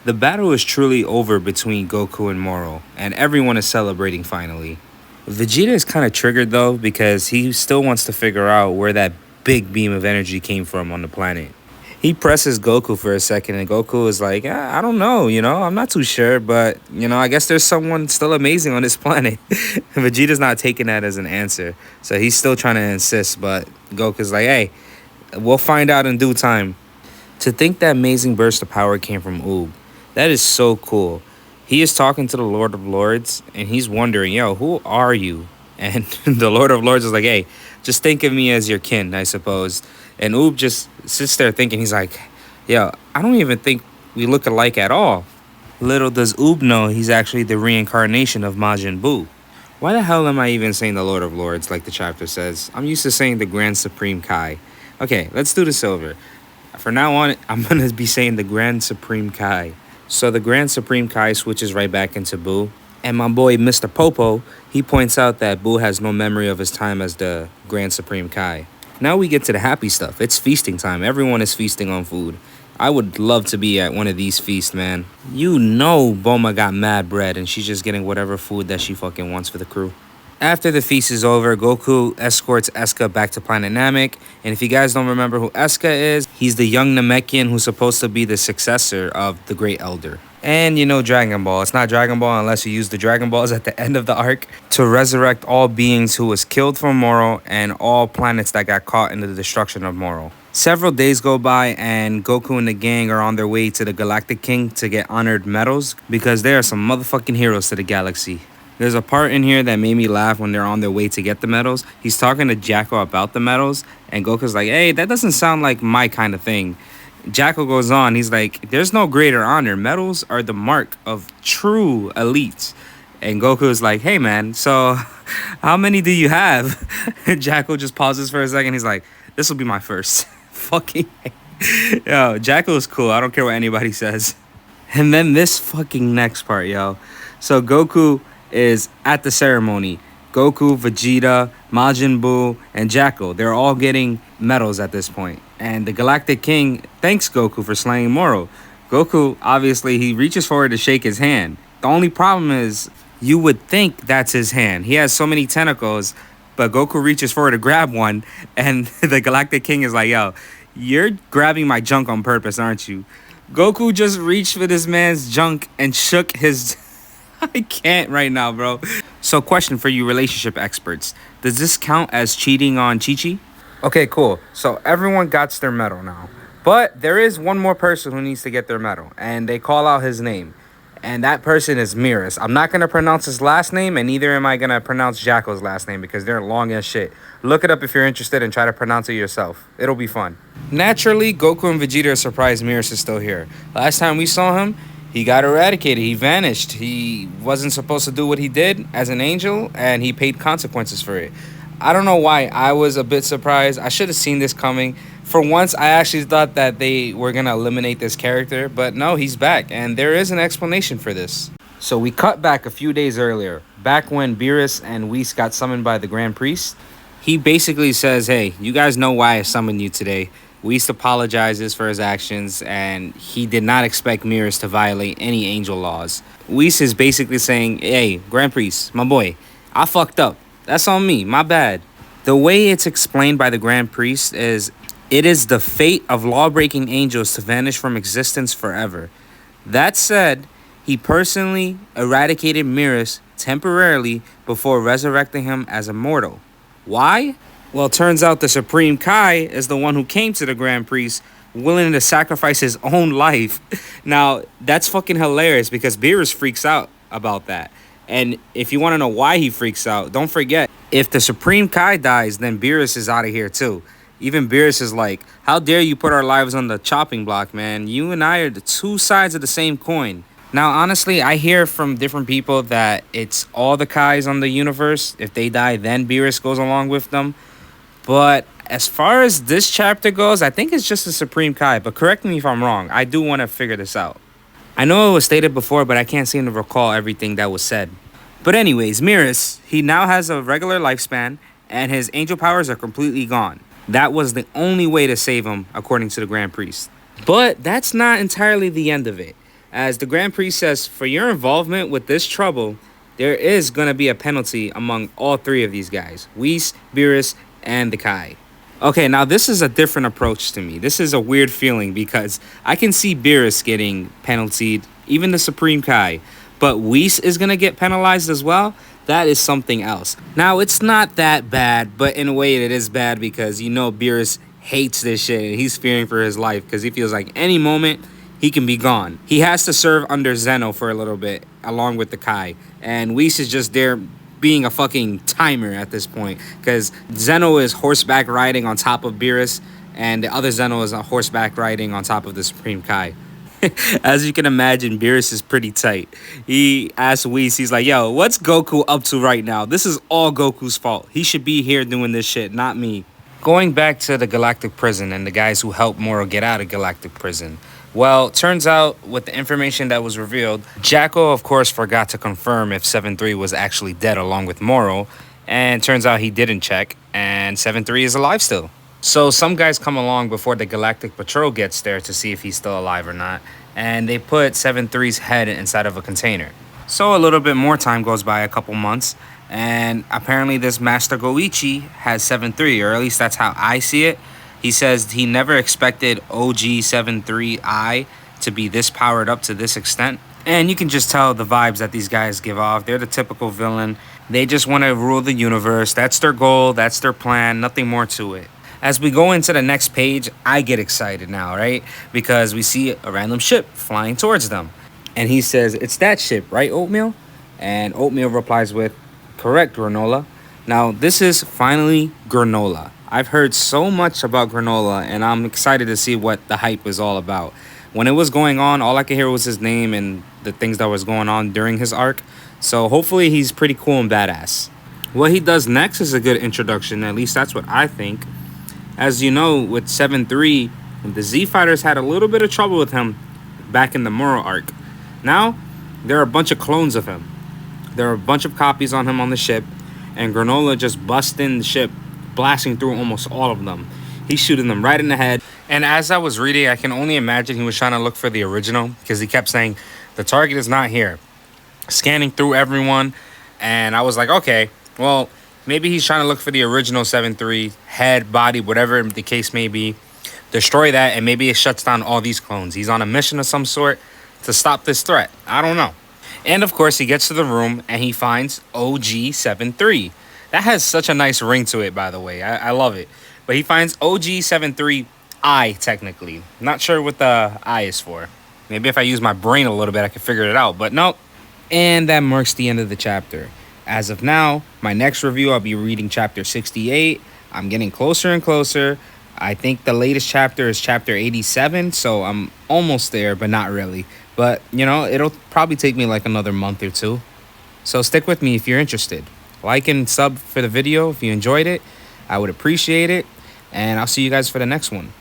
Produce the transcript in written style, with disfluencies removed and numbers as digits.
The battle is truly over between Goku and Moro, and everyone is celebrating finally. Vegeta is kind of triggered though because he still wants to figure out where that big beam of energy came from on the planet. He presses Goku for a second, and Goku is like, I don't know, I'm not too sure, but, I guess there's someone still amazing on this planet. Vegeta's not taking that as an answer, so he's still trying to insist, but Goku's like, hey, we'll find out in due time. To think that amazing burst of power came from Oob, that is so cool. He is talking to the Lord of Lords, and he's wondering, yo, who are you? And the Lord of Lords is like, hey, just think of me as your kin, I suppose. And Oob just sits there thinking, he's like, yo, I don't even think we look alike at all. Little does Oob know he's actually the reincarnation of Majin Buu. Why the hell am I even saying the Lord of Lords like the chapter says? I'm used to saying the Grand Supreme Kai. Okay, let's do this over. For now on, I'm going to be saying the Grand Supreme Kai. So the Grand Supreme Kai switches right back into Buu. And my boy, Mr. Popo, he points out that Buu has no memory of his time as the Grand Supreme Kai. Now we get to the happy stuff. It's feasting time. Everyone is feasting on food. I would love to be at one of these feasts, man. You know Bulma got mad bread and she's just getting whatever food that she fucking wants for the crew. After the feast is over, Goku escorts Eska back to Planet Namek. And if you guys don't remember who Eska is, he's the young Namekian who's supposed to be the successor of the Great Elder. And you know Dragon Ball. It's not Dragon Ball unless you use the Dragon Balls at the end of the arc to resurrect all beings who was killed from Moro and all planets that got caught in the destruction of Moro. Several days go by and Goku and the gang are on their way to the Galactic King to get honored medals because they are some motherfucking heroes to the galaxy. There's a part in here that made me laugh when they're on their way to get the medals. He's talking to Jacko about the medals and Goku's like, hey, that doesn't sound like my kind of thing. Jacko goes on, he's like, there's no greater honor. Medals are the mark of true elites. And Goku's like, hey man, so how many do you have? Jacko just pauses for a second. He's like, this will be my first. Fucking yo, Jacko's cool. I don't care what anybody says. And then this fucking next part, yo. So Goku is at the ceremony. Goku, Vegeta, Majin Buu, and Jacko, they're all getting medals at this point. And the Galactic King thanks Goku for slaying Moro. Goku, obviously, he reaches forward to shake his hand. The only problem is, you would think that's his hand. He has so many tentacles, but Goku reaches forward to grab one, and the Galactic King is like, yo, you're grabbing my junk on purpose, aren't you? Goku just reached for this man's junk and shook his... I can't right now, bro. So question for you relationship experts. Does this count as cheating on Chi-Chi? Okay, cool. So everyone got their medal now. But there is one more person who needs to get their medal. And they call out his name. And that person is Beerus. I'm not going to pronounce his last name. And neither am I going to pronounce Jacko's last name. Because they're long as shit. Look it up if you're interested and try to pronounce it yourself. It'll be fun. Naturally, Goku and Vegeta are surprised Beerus is still here. Last time we saw him, he got eradicated. He vanished. He wasn't supposed to do what he did as an angel. And he paid consequences for it. I don't know why I was a bit surprised. I should have seen this coming. For once, I actually thought that they were going to eliminate this character. But no, he's back. And there is an explanation for this. So we cut back a few days earlier. Back when Beerus and Whis got summoned by the Grand Priest. He basically says, hey, you guys know why I summoned you today. Whis apologizes for his actions. And he did not expect Beerus to violate any angel laws. Whis is basically saying, hey, Grand Priest, my boy, I fucked up. That's on me, my bad. The way it's explained by the Grand Priest is, it is the fate of law-breaking angels to vanish from existence forever. That said, he personally eradicated Beerus temporarily before resurrecting him as immortal. Why? Well, it turns out the Supreme Kai is the one who came to the Grand Priest willing to sacrifice his own life. Now, that's fucking hilarious because Beerus freaks out about that. And if you want to know why he freaks out, don't forget, if the Supreme Kai dies, then Beerus is out of here too. Even Beerus is like, how dare you put our lives on the chopping block, man? You and I are the two sides of the same coin. Now, honestly, I hear from different people that it's all the Kais on the universe. If they die, then Beerus goes along with them. But as far as this chapter goes, I think it's just the Supreme Kai. But correct me if I'm wrong. I do want to figure this out. I know it was stated before, but I can't seem to recall everything that was said. But anyways, Beerus, he now has a regular lifespan, and his angel powers are completely gone. That was the only way to save him, according to the Grand Priest. But that's not entirely the end of it. As the Grand Priest says, for your involvement with this trouble, there is going to be a penalty among all three of these guys, Whis, Beerus, and the Kai. Okay, now this is a different approach to me. This is a weird feeling because I can see Beerus getting penaltied, even the Supreme Kai, but Whis is going to get penalized as well. That is something else. Now, it's not that bad, but in a way it is bad because you know Beerus hates this shit and he's fearing for his life because he feels like any moment he can be gone. He has to serve under Zeno for a little bit along with the Kai, and Whis is just there being a fucking timer at this point because Zeno is horseback riding on top of Beerus and the other Zeno is on horseback riding on top of the Supreme Kai. As you can imagine, Beerus is pretty tight. He asks Whis, he's like, yo, what's Goku up to right now? This is all Goku's fault. He should be here doing this shit, not me. Going back to the Galactic Prison and the guys who helped Moro get out of Galactic Prison. Well, turns out with the information that was revealed, Jacko, of course, forgot to confirm if 7-3 was actually dead along with Moro. And turns out he didn't check, and 7-3 is alive still. So some guys come along before the Galactic Patrol gets there to see if he's still alive or not. And they put 7-3's head inside of a container. So a little bit more time goes by, a couple months. And apparently this Master Goichi has 7-3, or at least that's how I see it. He says he never expected OG 7-3I to be this powered up to this extent. And you can just tell the vibes that these guys give off. They're the typical villain. They just want to rule the universe. That's their goal. That's their plan. Nothing more to it. As we go into the next page, I get excited now, right? Because we see a random ship flying towards them. And he says, it's that ship, right, Oatmeal? And Oatmeal replies with, correct, Granola. Now, this is finally Granola. I've heard so much about Granola, and I'm excited to see what the hype is all about. When it was going on, all I could hear was his name and the things that was going on during his arc. So hopefully he's pretty cool and badass. What he does next is a good introduction, at least that's what I think. As you know, with 7-3, the Z Fighters had a little bit of trouble with him back in the Moro arc. Now, there are a bunch of clones of him. There are a bunch of copies on him on the ship, and Granola just busts in the ship, blasting through almost all of them. He's shooting them right in the head. And as I was reading, I can only imagine he was trying to look for the original because he kept saying, the target is not here. Scanning through everyone, and I was like, okay, well, maybe he's trying to look for the original 7-3, head, body, whatever the case may be. Destroy that, and maybe it shuts down all these clones. He's on a mission of some sort to stop this threat. I don't know. And of course, he gets to the room, and he finds OG 7-3. That has such a nice ring to it, by the way. I love it. But he finds OG 7-3I, technically. Not sure what the I is for. Maybe if I use my brain a little bit, I can figure it out. But nope. And that marks the end of the chapter. As of now, my next review, I'll be reading chapter 68. I'm getting closer and closer. I think the latest chapter is chapter 87, so I'm almost there, but not really. But, you know, it'll probably take me like another month or two. So stick with me if you're interested. Like and sub for the video if you enjoyed it. I would appreciate it. And I'll see you guys for the next one.